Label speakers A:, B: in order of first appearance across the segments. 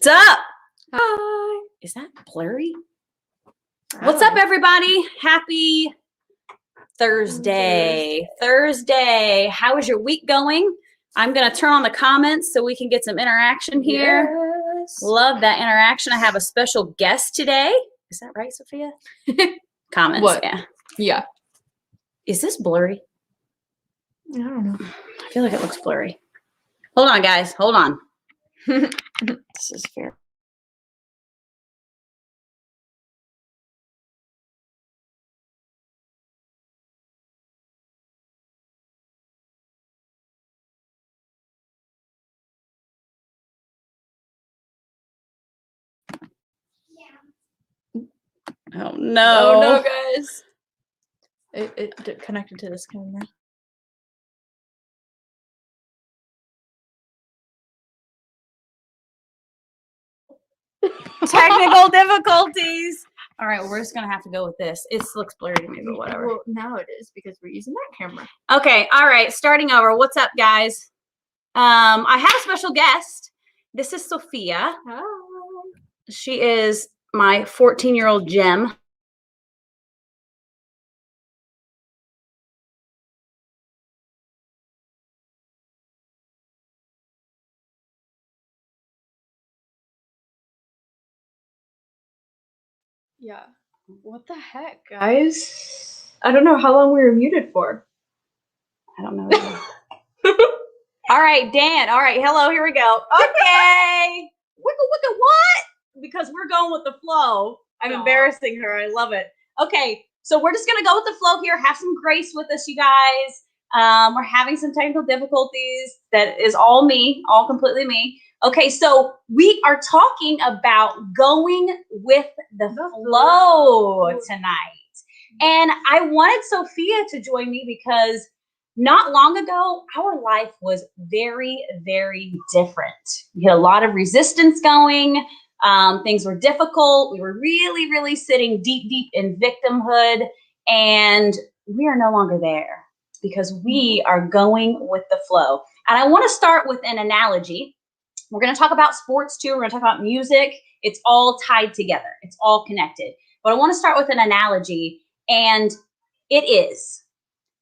A: What's up?
B: Hi.
A: Is that blurry? What's up, everybody? Happy Thursday. Thursday. How is your week going? I'm going to turn on the comments so we can get some interaction here.
B: Yes.
A: Love that interaction. I have a special guest today. Is that right, Sophia? Comments.
B: What?
A: Yeah.
B: Yeah.
A: Is this blurry?
B: I don't know.
A: I feel like it looks blurry. Hold on, guys. Hold on. This is fair. Oh no.
B: Oh no, guys. It connected to this camera.
A: Technical difficulties. All right, well, we're just gonna have to go with this. It looks blurry to me, but whatever.
B: Well, now it is because we're using that camera.
A: Okay, all right, starting over. What's up, guys? I have a special guest. This is Sophia.
B: Hi.
A: She is my 14-year-old gem.
B: Yeah. What the heck, guys? I don't know how long we were muted for.
A: I don't know. All right, Dan. All right, hello. Here we go. Okay. Wicka, wicka, what? Because we're going with the flow. I'm embarrassing her. I love it. Okay, so we're just gonna go with the flow here. Have some grace with us, you guys. We're having some technical difficulties. That is all me, all completely me. Okay, so we are talking about going with the flow tonight. And I wanted Sophia to join me because not long ago, our life was very, very different. We had a lot of resistance going. Things were difficult. We were really, really sitting deep, deep in victimhood. And we are no longer there because we are going with the flow. And I want to start with an analogy. We're going to talk about sports too. We're going to talk about music. It's all tied together. It's all connected. But I want to start with an analogy. And it is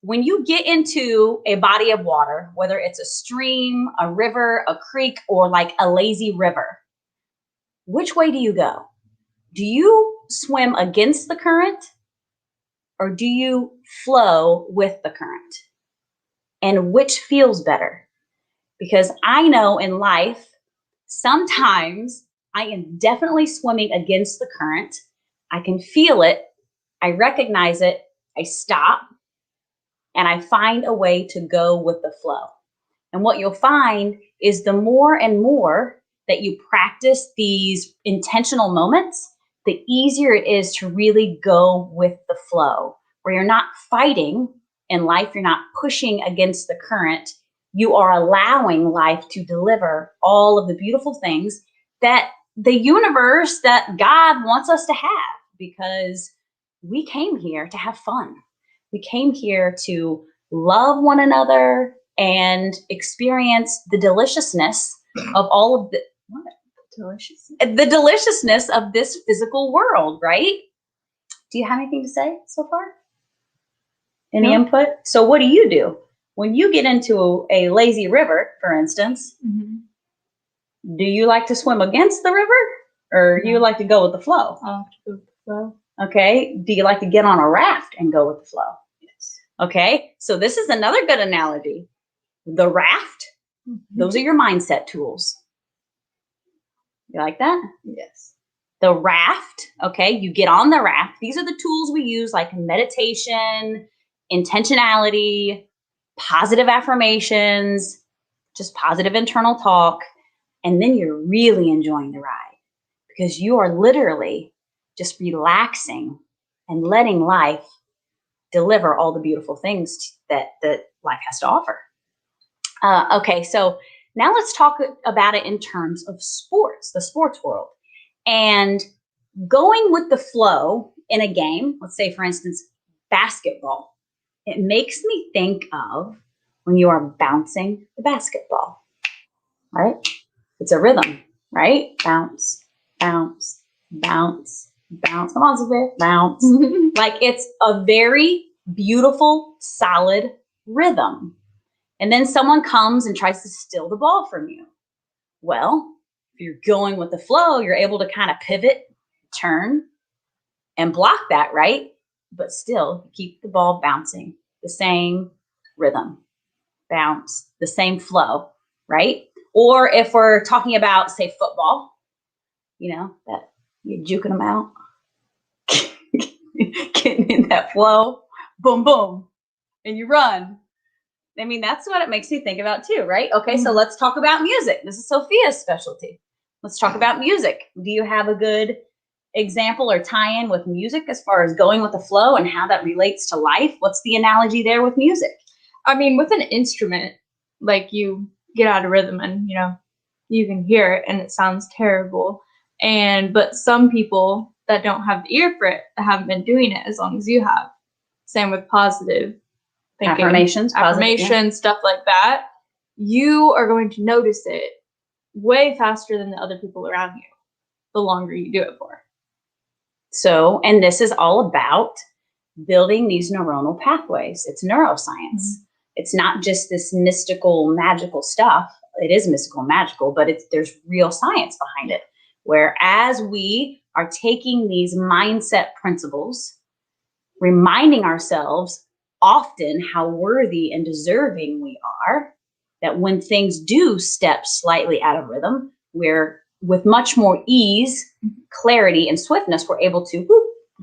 A: when you get into a body of water, whether it's a stream, a river, a creek, or like a lazy river, which way do you go? Do you swim against the current or do you flow with the current? And which feels better? Because I know in life, sometimes I am definitely swimming against the current. I can feel it. I recognize it. I stop and I find a way to go with the flow. And what you'll find is the more and more that you practice these intentional moments, the easier it is to really go with the flow, where you're not fighting in life, you're not pushing against the current. You are allowing life to deliver all of the beautiful things that the universe, that God wants us to have, because we came here to have fun. We came here to love one another and experience the deliciousness of all of the deliciousness of this physical world, right? Do you have anything to say so far? Any input? So what do? When you get into a lazy river, for instance, do you like to swim against the river or do you like to go with the flow?
B: I like to go with the flow.
A: Okay. Do you like to get on a raft and go with the flow?
B: Yes.
A: Okay. So this is another good analogy. The raft, those are your mindset tools. You like that?
B: Yes.
A: The raft, okay, you get on the raft. These are the tools we use, like meditation, intentionality, positive affirmations, just positive internal talk. And then you're really enjoying the ride because you are literally just relaxing and letting life deliver all the beautiful things that life has to offer. Okay, so now let's talk about it in terms of sports, the sports world. And going with the flow in a game, let's say, for instance, basketball, it makes me think of when you are bouncing the basketball, right? It's a rhythm, right? Bounce, bounce, bounce, bounce. Come on, Sophia, bounce. Like it's a very beautiful, solid rhythm. And then someone comes and tries to steal the ball from you. Well, if you're going with the flow, you're able to kind of pivot, turn, and block that, right? But still keep the ball bouncing, the same rhythm, bounce, the same flow, right? Or if we're talking about, say, football, you know, that you're juking them out, getting in that flow, boom, boom, and you run. I mean, that's what it makes me think about too, right? Okay, so let's talk about music. This is Sophia's specialty. Let's talk about music. Do you have a good example or tie-in with music as far as going with the flow and how that relates to life? What's the analogy there with music?
B: I mean, with an instrument, like you get out of rhythm and, you know, you can hear it and it sounds terrible. But some people that don't have the ear for it haven't been doing it as long as you have. Same with positive thinking.
A: Affirmations,
B: stuff like that. You are going to notice it way faster than the other people around you the longer you do it for.
A: So, and this is all about building these neuronal pathways. It's neuroscience. It's not just this mystical, magical stuff. It is mystical and magical, but there's real science behind it. Whereas we are taking these mindset principles, reminding ourselves often how worthy and deserving we are, that when things do step slightly out of rhythm, we're with much more ease, clarity, and swiftness, we're able to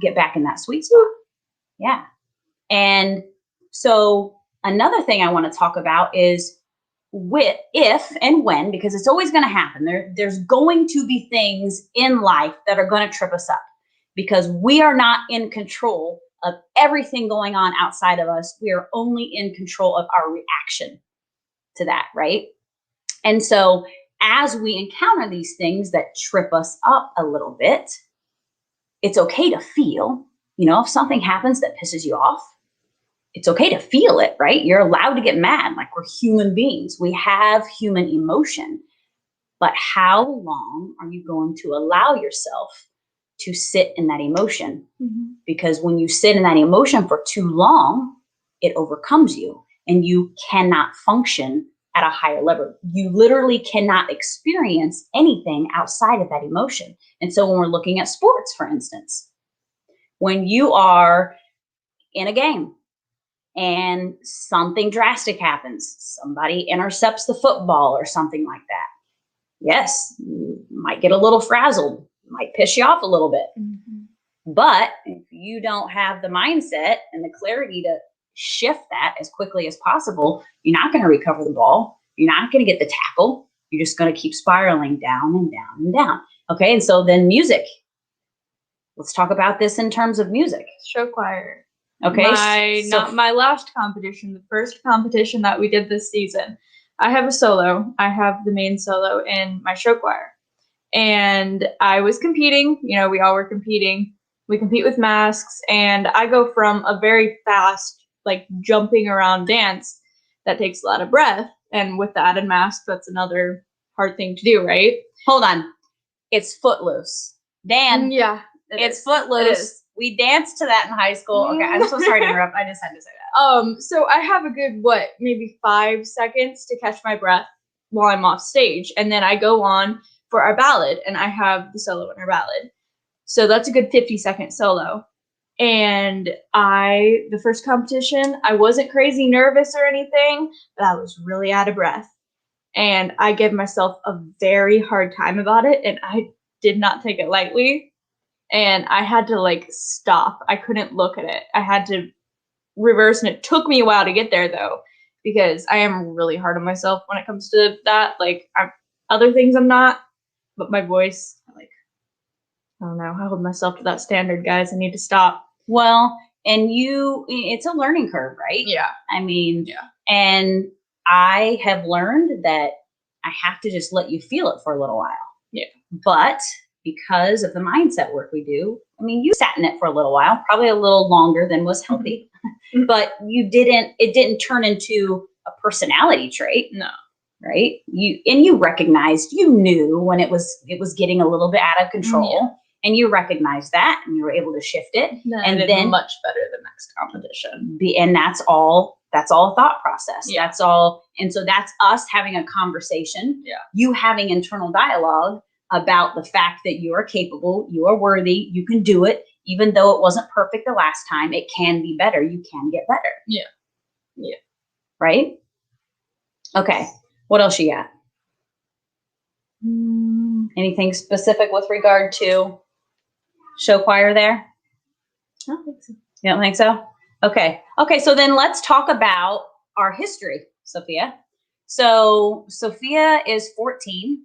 A: get back in that sweet spot. Yeah. And so another thing I want to talk about is if and when, because it's always going to happen. There's going to be things in life that are going to trip us up because we are not in control of everything going on outside of us. We are only in control of our reaction to that, right? And so as we encounter these things that trip us up a little bit, it's okay to feel, you know, if something happens that pisses you off, it's okay to feel it, right? You're allowed to get mad. Like, we're human beings. We have human emotion. But how long are you going to allow yourself to sit in that emotion? Because when you sit in that emotion for too long, it overcomes you and you cannot function at a higher level. You literally cannot experience anything outside of that emotion. And so when we're looking at sports, for instance, when you are in a game and something drastic happens, somebody intercepts the football or something like that, yes, you might get a little frazzled, might piss you off a little bit. But if you don't have the mindset and the clarity to shift that as quickly as possible, you're not going to recover the ball. You're not going to get the tackle. You're just going to keep spiraling down and down and down. Okay, and so then music. Let's talk about this in terms of music.
B: Show choir.
A: Okay.
B: Not my last competition, the first competition that we did this season. I have a solo. I have the main solo in my show choir. And I was competing. You know, we all were competing. We compete with masks. And I go from a very fast, like, jumping around dance that takes a lot of breath. And with the added mask, that's another hard thing to do, right?
A: Hold on. It's Footloose. Dan.
B: Yeah.
A: It's Footloose. We danced to that in high school. Okay, I'm so sorry to interrupt. I just had to say that.
B: So I have a good, maybe 5 seconds to catch my breath while I'm off stage. And then I go on for our ballad, and I have the solo in our ballad. So that's a good 50-second solo. And the first competition, I wasn't crazy nervous or anything, but I was really out of breath. And I gave myself a very hard time about it, and I did not take it lightly. And I had to, like, stop. I couldn't look at it. I had to reverse, and it took me a while to get there, though, because I am really hard on myself when it comes to that. Like, Other things I'm not, but my voice, like, I don't know. I hold myself to that standard, guys. I need to stop.
A: Well, and it's a learning curve, right?
B: Yeah.
A: I mean,
B: Yeah.
A: and I have learned that I have to just let you feel it for a little while.
B: Yeah.
A: But because of the mindset work we do, I mean, you sat in it for a little while, probably a little longer than was healthy, but it didn't turn into a personality trait.
B: No.
A: Right? You recognized, you knew when it was getting a little bit out of control, and you recognized that, and you were able to shift it, and then
B: much better the next competition.
A: And that's all a thought process.
B: Yeah.
A: That's all. And so that's us having a conversation.
B: Yeah.
A: You having internal dialogue about the fact that you are capable, you are worthy, you can do it, even though it wasn't perfect the last time. It can be better. You can get better.
B: Yeah. Yeah.
A: Right? Okay. What else you got? Anything specific with regard to show choir there?
B: I don't think so.
A: You don't think so? Okay. Okay, so then let's talk about our history, Sophia. So Sophia is 14,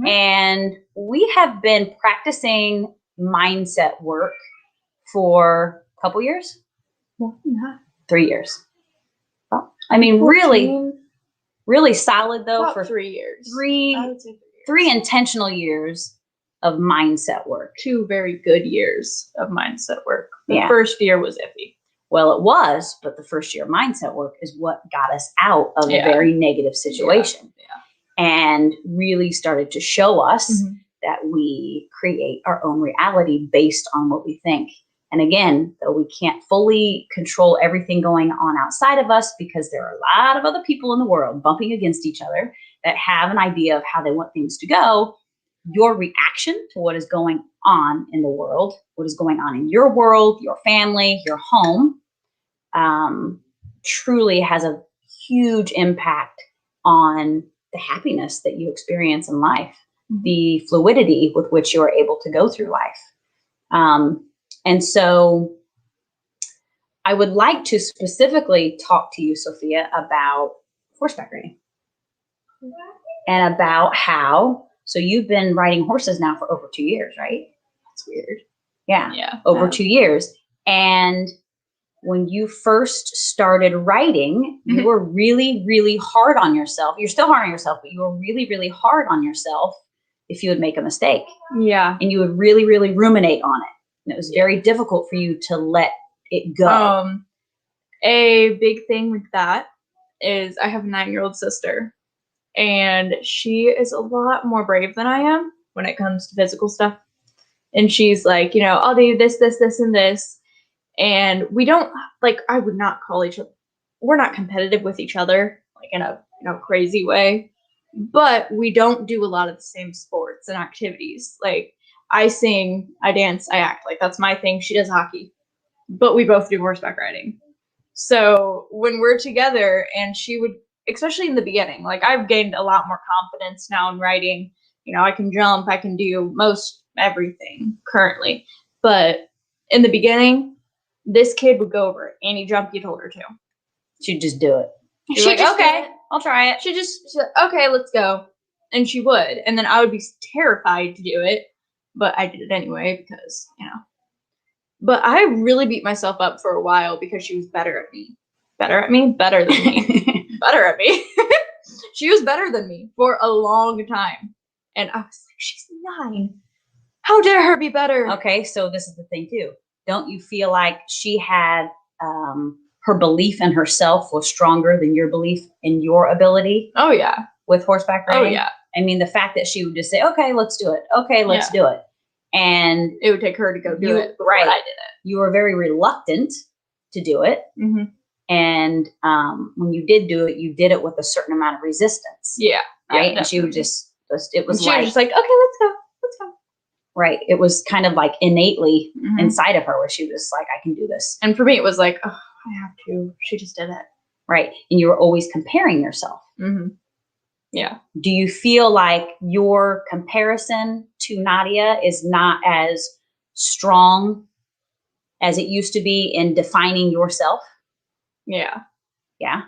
A: and we have been practicing mindset work for a couple years?
B: Well, not
A: 3 years. Well, I mean,
B: 14,
A: really solid though
B: about
A: for
B: 3 years. I would say 3 years.
A: 3 intentional years of mindset work.
B: 2 very good years of mindset work. The
A: Yeah.
B: first year was iffy.
A: Well, it was, but the first year mindset work is what got us out of a very negative situation.
B: Yeah.
A: And really started to show us that we create our own reality based on what we think. And again, though we can't fully control everything going on outside of us, because there are a lot of other people in the world bumping against each other that have an idea of how they want things to go, your reaction to what is going on in the world, what is going on in your world, your family, your home, truly has a huge impact on the happiness that you experience in life, the fluidity with which you are able to go through life. And so I would like to specifically talk to you, Sophia, about horseback riding and about how, so you've been riding horses now for over 2 years, right?
B: That's weird.
A: Yeah.
B: Yeah.
A: Over 2 years. And when you first started riding, you were really, really hard on yourself. You're still hard on yourself, but you were really, really hard on yourself if you would make a mistake.
B: Yeah.
A: And you would really, really ruminate on it. And it was very difficult for you to let it go.
B: A big thing with that is I have a 9-year-old sister, and she is a lot more brave than I am when it comes to physical stuff. And she's like, I'll do this, this, this, and this. And we don't, like, I would not call each other, we're not competitive with each other, like in a crazy way, but we don't do a lot of the same sports and activities. Like, I sing, I dance, I act. Like, that's my thing. She does hockey, but we both do horseback riding. So when we're together, and she would, especially in the beginning, like, I've gained a lot more confidence now in riding. I can jump, I can do most everything currently. But in the beginning, this kid would go over any jump you told her to.
A: She'd just do it.
B: She'd be like, okay,
A: I'll try it.
B: She'd say, okay, let's go. And she would. And then I would be terrified to do it, but I did it anyway because, But I really beat myself up for a while because she was better at me. Better at me? Better than me. Better at me. She was better than me for a long time. And I was like, she's 9. How dare her be better?
A: Okay, so this is the thing too. Don't you feel like she had her belief in herself was stronger than your belief in your ability?
B: Oh, yeah.
A: With horseback riding?
B: Oh, yeah.
A: I mean, the fact that she would just say, okay, let's do it. Okay, let's do it. And
B: it would take her to go do it before I did it.
A: You were very reluctant to do it. And when you did do it, you did it with a certain amount of resistance.
B: Yeah.
A: Right?
B: Yeah,
A: and she would just it was
B: she was just like, okay, let's go. Let's go.
A: Right. It was kind of like innately inside of her where she was like, I can do this.
B: And for me, it was like, oh, I have to. She just did it.
A: Right. And you were always comparing yourself.
B: Yeah.
A: Do you feel like your comparison to Nadia is not as strong as it used to be in defining yourself?
B: Yeah.
A: Yeah.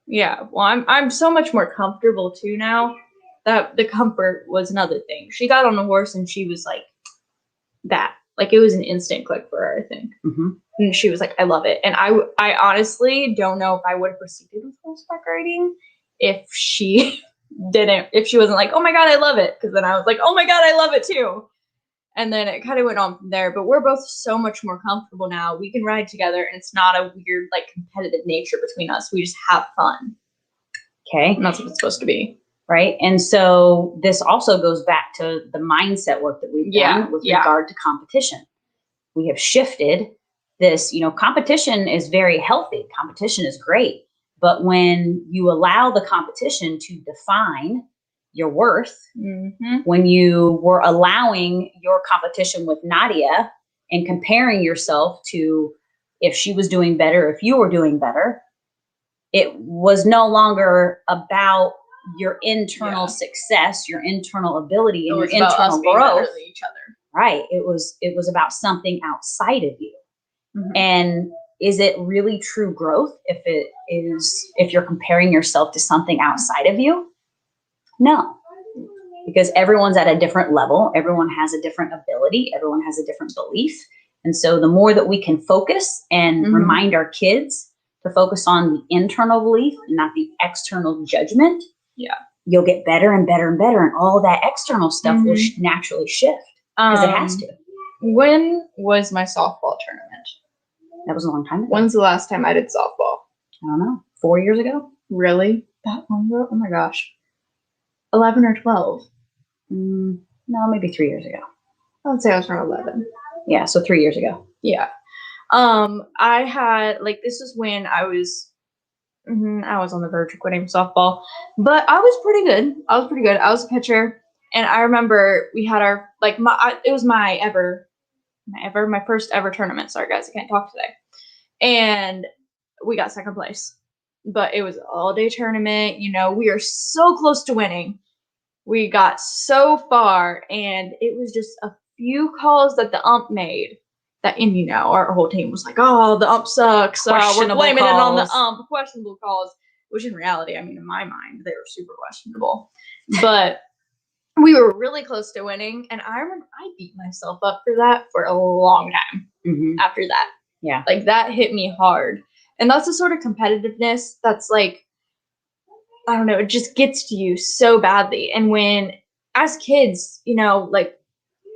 B: Yeah. Well, I'm so much more comfortable too now that the comfort was another thing. She got on the horse and she was like that. Like it was an instant click for her, I think.
A: Mm-hmm.
B: And she was like, I love it. And I honestly don't know if I would have proceeded with horseback riding if she if she wasn't like, oh my God, I love it. Because then I was like, oh my God, I love it too. And then it kind of went on from there. But we're both so much more comfortable now. We can ride together and it's not a weird, like, competitive nature between us. We just have fun.
A: Okay.
B: And that's what it's supposed to be.
A: Right. And so this also goes back to the mindset work that we've done with regard to competition. We have shifted this, competition is very healthy. Competition is great. But when you allow the competition to define your worth, when you were allowing your competition with Nadia and comparing yourself to if she was doing better, if you were doing better, it was no longer about your internal success, your internal ability, and your internal growth.
B: Each other.
A: Right. It was about something outside of you. And is it really true growth if you're comparing yourself to something outside of you? No. Because everyone's at a different level. Everyone has a different ability. Everyone has a different belief. And so the more that we can focus and remind our kids to focus on the internal belief and not the external judgment, you'll get better and better and better. And all that external stuff will naturally shift because it has to.
B: When was my softball tournament?
A: That was a long time ago.
B: When's the last time I did softball?
A: I don't know. 4 years ago?
B: Really? That long ago? Oh my gosh. 11 or 12?
A: No, maybe 3 years ago.
B: I would say I was around 11.
A: Yeah, so 3 years ago.
B: Yeah. I had, this is when I was on the verge of quitting softball, but I was pretty good. I was a pitcher, and I remember we had our, it was my first ever tournament. Sorry guys, I can't talk today. And we got second place, but it was an all-day tournament. We are so close to winning. We got so far, and it was just a few calls that the ump made that, and our whole team was like, oh, the ump sucks. We're blaming it on the ump. Questionable calls, which in reality, in my mind, they were super questionable. But we were really close to winning, and I remember I beat myself up for that for a long time after that.
A: Yeah.
B: That hit me hard. And that's the sort of competitiveness that's I don't know, it just gets to you so badly. And when, as kids,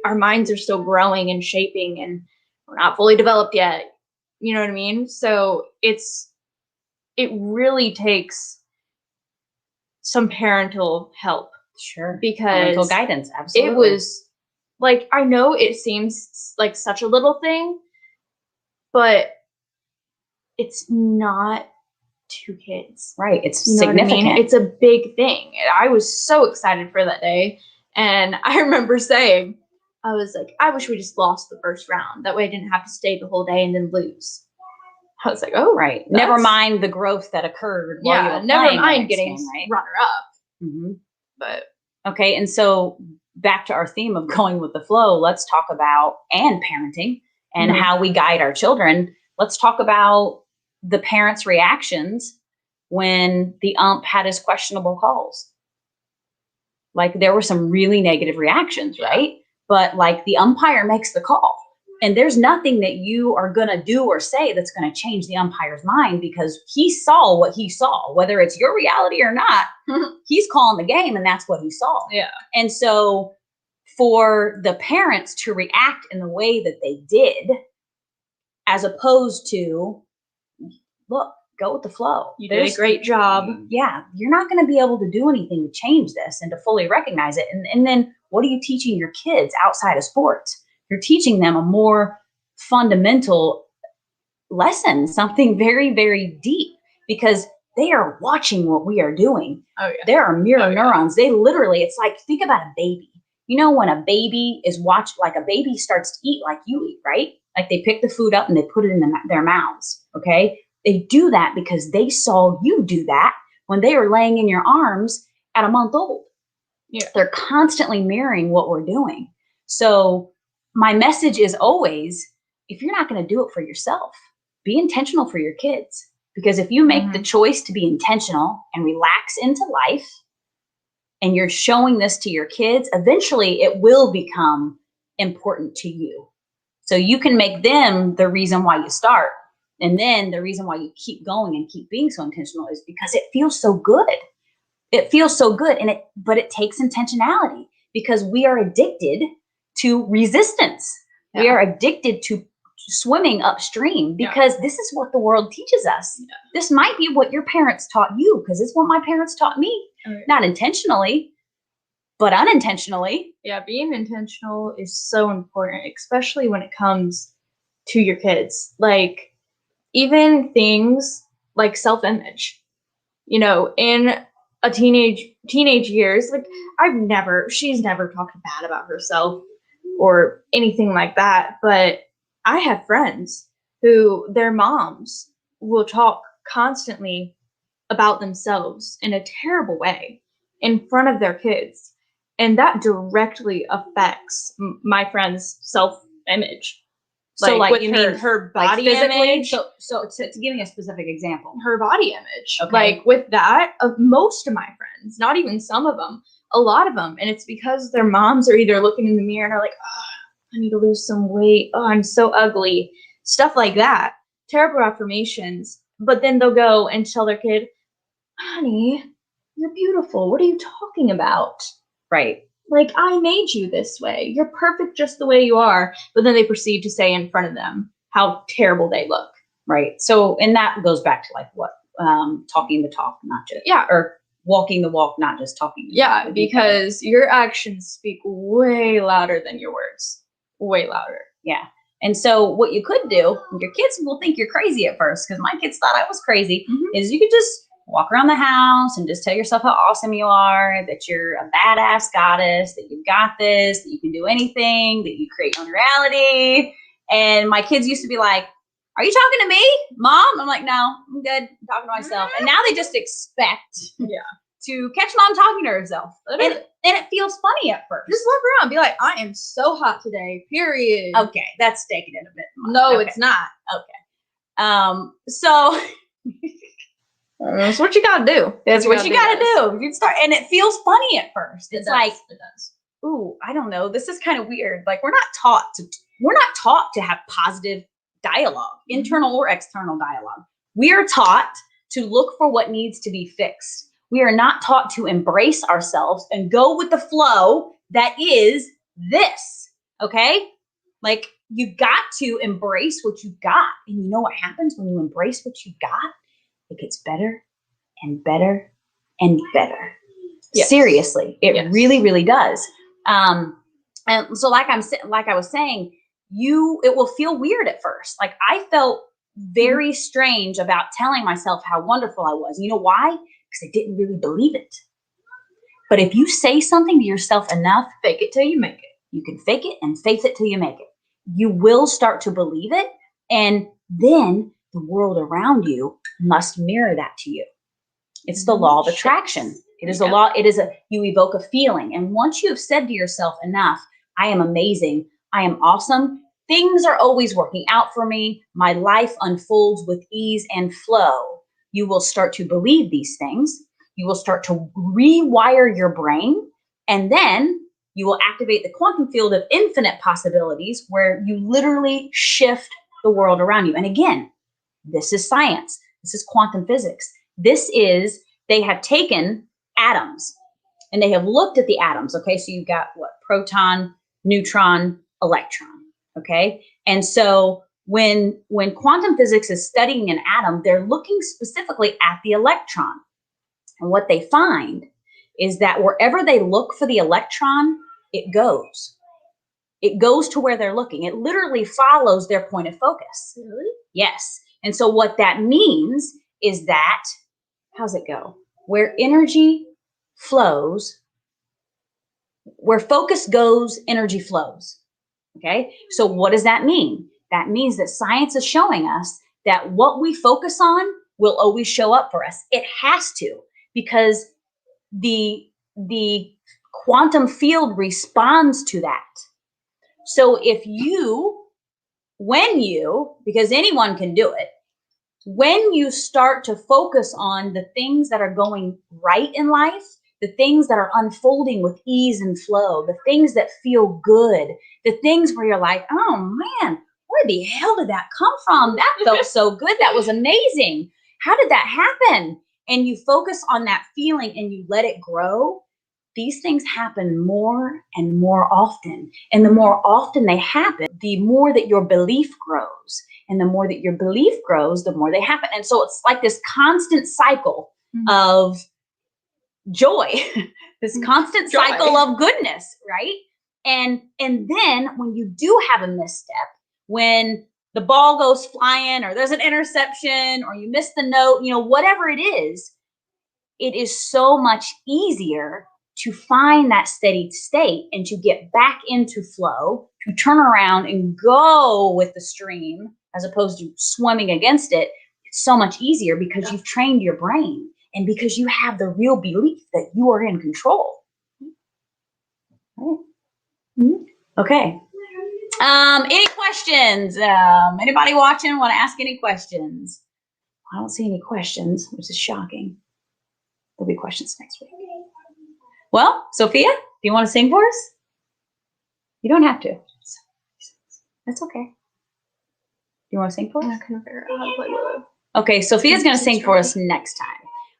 B: our minds are still growing and shaping, and we're not fully developed yet. You know what I mean? So it really takes some parental help.
A: Sure.
B: Because
A: parental guidance, absolutely.
B: It was I know it seems like such a little thing, but it's not two kids.
A: Right. It's significant.
B: It's a big thing. I was so excited for that day. And I remember saying, I was like, I wish we just lost the first round. That way I didn't have to stay the whole day and then lose. I was like, oh,
A: right. Never mind the growth that occurred. While you were
B: never mind getting
A: game,
B: runner up. But
A: okay. And so back to our theme of going with the flow, let's talk about and parenting and how we guide our children. Let's talk about the parents' reactions when the ump had his questionable calls. There were some really negative reactions, right? But the umpire makes the call, and there's nothing that you are going to do or say that's going to change the umpire's mind, because he saw what he saw, whether it's your reality or not. He's calling the game, and that's what he saw.
B: Yeah.
A: And so for the parents to react in the way that they did, as opposed to, look, go with the flow.
B: You did a great job.
A: Yeah. You're not going to be able to do anything to change this and to fully recognize it. And then what are you teaching your kids outside of sports? You're teaching them a more fundamental lesson, something very, very deep, because they are watching what we are doing.
B: Oh, yeah.
A: There are mirror neurons. They literally, it's think about a baby. When a baby is a baby starts to eat like you eat, right? They pick the food up and they put it in their mouths. Okay. They do that because they saw you do that when they were laying in your arms at a month old.
B: Yeah.
A: They're constantly mirroring what we're doing. So my message is always, if you're not going to do it for yourself, be intentional for your kids. Because if you make the choice to be intentional and relax into life, and you're showing this to your kids, eventually it will become important to you. So you can make them the reason why you start. And then the reason why you keep going and keep being so intentional is because it feels so good. It feels so good. But it takes intentionality, because we are addicted to resistance. Yeah. We are addicted to swimming upstream, because this is what the world teaches us. Yeah. This might be what your parents taught you, because it's what my parents taught me. Right. Not intentionally, but unintentionally.
B: Yeah, being intentional is so important, especially when it comes to your kids. Like, even things like self-image, you know, in a teenage years, like she's never talked bad about herself or anything like that. But I have friends who their moms will talk constantly about themselves in a terrible way in front of their kids. And that directly affects my friend's self-image. So, like you mean her body image?
A: So to give me a specific example.
B: Her body image. Okay. Like with that, of most of my friends, not even some of them, a lot of them. And it's because their moms are either looking in the mirror and are like, oh, I need to lose some weight. Oh, I'm so ugly. Stuff like that. Terrible affirmations. But then they'll go and tell their kid, honey, you're beautiful. What are you talking about?
A: Right.
B: Like, I made you this way. You're perfect just the way you are. But then they proceed to say in front of them how terrible they look.
A: Right. So, and that goes back to like what? Talking the talk, not just.
B: Yeah.
A: Or walking the walk, not just talking the
B: talk. Yeah, because your actions speak way louder than your words. Way louder.
A: Yeah. And so what you could do, your kids will think you're crazy at first, because my kids thought I was crazy, is you could just walk around the house and just tell yourself how awesome you are, that you're a badass goddess, that you've got this, that you can do anything, that you create your own reality. And my kids used to be like, are you talking to me, Mom? I'm like, no, I'm good. I'm talking to myself. And now they just expect to catch Mom talking to herself. And it feels funny at first.
B: Just walk around and be like, I am so hot today, period.
A: Okay, that's taking it a bit much.
B: No, it's not.
A: Okay. So...
B: That's what you gotta do.
A: That's what you gotta do. You start, and it feels funny at first. It's like,
B: it does.
A: Ooh, I don't know. This is kind of weird. Like, we're not taught to have positive dialogue, internal or external dialogue. We are taught to look for what needs to be fixed. We are not taught to embrace ourselves and go with the flow that is this. Okay? Like, you got to embrace what you got. And you know what happens when you embrace what you got? It gets better and better and better. Yes. Seriously, it really, really does. And so, like I was saying, it will feel weird at first. Like, I felt very strange about telling myself how wonderful I was. You know why? Because I didn't really believe it. But if you say something to yourself enough,
B: fake it till you make it.
A: You can fake it and faith it till you make it. You will start to believe it, and then the world around you must mirror that to you. It's the law of attraction. It is a law. You evoke a feeling. And once you have said to yourself enough, I am amazing, I am awesome, things are always working out for me, my life unfolds with ease and flow, you will start to believe these things. You will start to rewire your brain, and then you will activate the quantum field of infinite possibilities, where you literally shift the world around you. And again, this is science. This is quantum physics. They have taken atoms and they have looked at the atoms. Okay, so you've got what? Proton, neutron, electron. Okay, and so when quantum physics is studying an atom, they're looking specifically at the electron. And what they find is that wherever they look for the electron, it goes. It goes to where they're looking. It literally follows their point of focus.
B: Really?
A: Yes. And so what that means is that, how's it go? Where energy flows, where focus goes, energy flows. Okay? So what does that mean? That means that science is showing us that what we focus on will always show up for us. It has to, because the quantum field responds to that. So because anyone can do it, when you start to focus on the things that are going right in life, the things that are unfolding with ease and flow, the things that feel good, the things where you're like, oh man, where the hell did that come from? That felt so good. That was amazing. How did that happen? And you focus on that feeling and you let it grow. These things happen more and more often. And the more often they happen, the more that your belief grows. And the more that your belief grows, the more they happen. And so it's like this constant cycle of joy, this constant cycle of goodness, right? And then when you do have a misstep, when the ball goes flying or there's an interception or you miss the note, you know, whatever it is so much easier to find that steady state and to get back into flow, to turn around and go with the stream as opposed to swimming against it. It's so much easier because you've trained your brain and because you have the real belief that you are in control. Right. Okay. Any questions? Anybody watching want to ask any questions? I don't see any questions, which is shocking. There'll be questions next week. Well, Sophia, do you want to sing for us? You don't have to. That's okay. Do you want to sing for us?
B: I couldn't figure out how to play Willow.
A: Okay, Sophia's going to sing for us next time.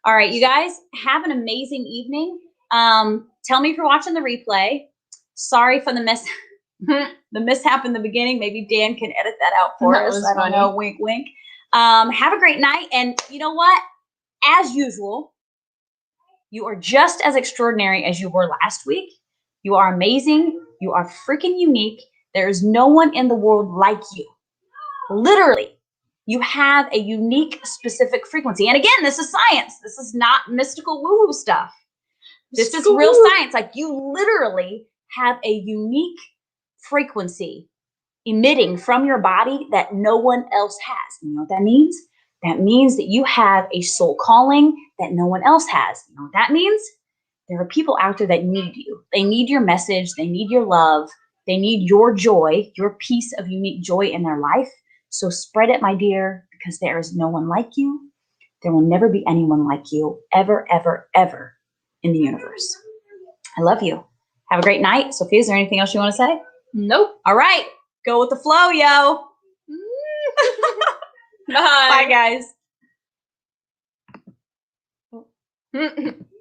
A: All right, you guys, have an amazing evening. Tell me if you're watching the replay. Sorry for the mishap in the beginning. Maybe Dan can edit that out for us. I don't know. Wink, wink. Have a great night. And you know what? As usual, you are just as extraordinary as you were last week. You are amazing. You are freaking unique. There is no one in the world like you. Literally, you have a unique, specific frequency. And again, this is science. This is not mystical woo-woo stuff. This is real science. Like, you literally have a unique frequency emitting from your body that no one else has. You know what that means? That means that you have a soul calling that no one else has. You know what that means? There are people out there that need you. They need your message. They need your love. They need your joy, your piece of unique joy in their life. So spread it, my dear, because there is no one like you. There will never be anyone like you ever, ever, ever in the universe. I love you. Have a great night. Sophia, is there anything else you want to say?
B: Nope.
A: All right. Go with the flow, yo.
B: Bye.
A: Bye, guys.